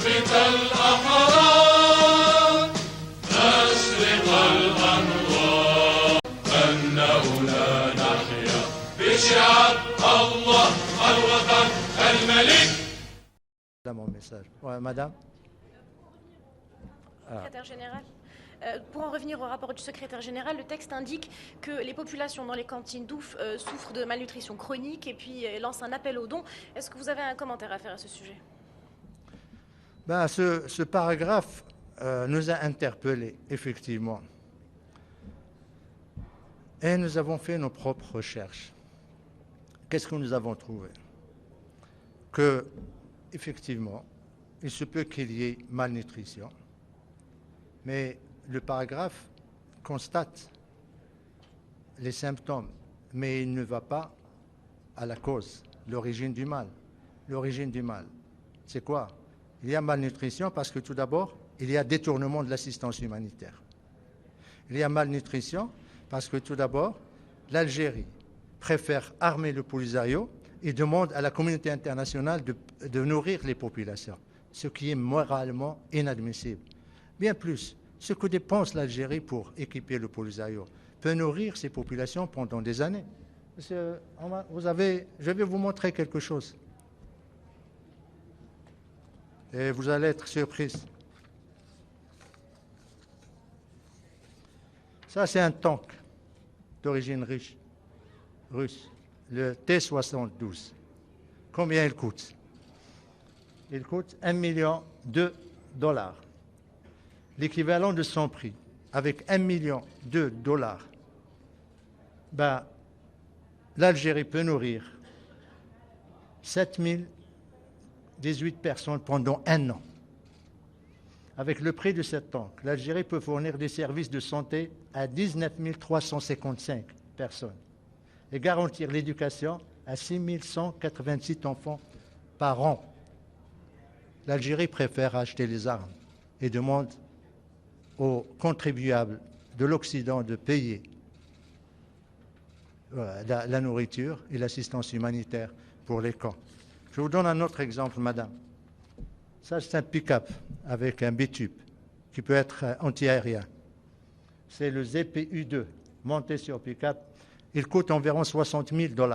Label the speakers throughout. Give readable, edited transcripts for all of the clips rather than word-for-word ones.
Speaker 1: بك الأحرار نشرق الأنوار أنه لا نحيا بشعب الله الوطن الملك.
Speaker 2: Mon message. Ouais, madame.
Speaker 3: Secrétaire général. Pour en revenir au rapport du secrétaire général, le texte indique que les populations dans les cantines d'Ouf souffrent de malnutrition chronique et puis lance un appel aux dons. Est-ce que vous avez un commentaire à faire à ce sujet?
Speaker 2: Ce paragraphe nous a interpellés, effectivement. Et nous avons fait nos propres recherches. Qu'est-ce que nous avons trouvé? Que, effectivement, il se peut qu'il y ait malnutrition, mais le paragraphe constate les symptômes, mais il ne va pas à la cause, l'origine du mal. L'origine du mal, c'est quoi? Il y a malnutrition parce que tout d'abord, il y a détournement de l'assistance humanitaire. Il y a malnutrition parce que tout d'abord, l'Algérie préfère armer le Polisario et demande à la communauté internationale de nourrir les populations, ce qui est moralement inadmissible. Bien plus, ce que dépense l'Algérie pour équiper le Polisario peut nourrir ces populations pendant des années. Je vais vous montrer quelque chose. Et vous allez être surprise. Ça, c'est un tank d'origine russe, le T-72. Combien il coûte? Il coûte $1 million. L'équivalent de son prix, avec $1 million, l'Algérie peut nourrir 7018 personnes pendant un an. Avec le prix de cette tank, l'Algérie peut fournir des services de santé à 19 355 personnes et garantir l'éducation à 6 186 enfants par an. L'Algérie préfère acheter les armes et demande aux contribuables de l'Occident de payer la nourriture et l'assistance humanitaire pour les camps. Je vous donne un autre exemple, madame. Ça, c'est un pick-up avec un bitube qui peut être anti-aérien. C'est le ZPU-2, monté sur pick-up. Il coûte environ $60 000.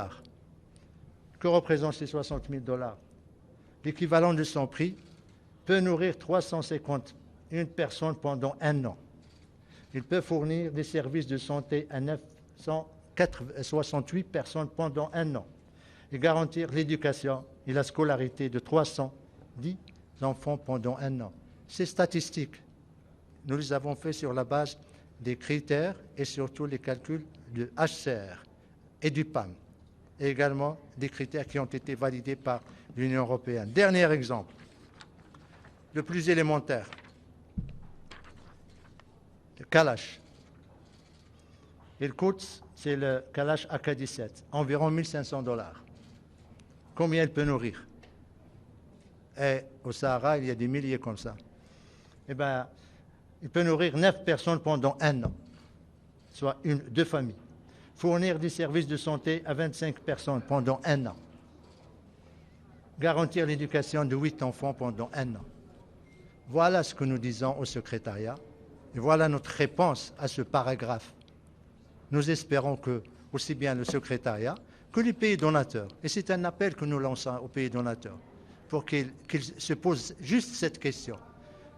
Speaker 2: Que représentent ces $60 000? L'équivalent de son prix peut nourrir 351 personnes pendant un an. Il peut fournir des services de santé à 968 personnes pendant un an et garantir l'éducation et la scolarité de 310 enfants pendant un an. Ces statistiques, nous les avons faites sur la base des critères et surtout les calculs du HCR et du PAM, et également des critères qui ont été validés par l'Union européenne. Dernier exemple, le plus élémentaire, le Kalash. Il coûte, c'est le Kalash AK-17, environ $1 500. Combien il peut nourrir? Et au Sahara, il y a des milliers comme ça. Eh bien, il peut nourrir 9 personnes pendant un an, soit deux familles. Fournir des services de santé à 25 personnes pendant un an. Garantir l'éducation de 8 enfants pendant un an. Voilà ce que nous disons au secrétariat et voilà notre réponse à ce paragraphe. Nous espérons que aussi bien le secrétariat que les pays donateurs, et c'est un appel que nous lançons aux pays donateurs, pour qu'ils se posent juste cette question.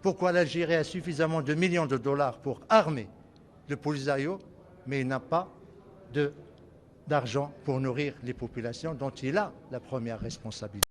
Speaker 2: Pourquoi l'Algérie a suffisamment de millions de dollars pour armer le Polisario, mais il n'a pas d'argent pour nourrir les populations dont il a la première responsabilité?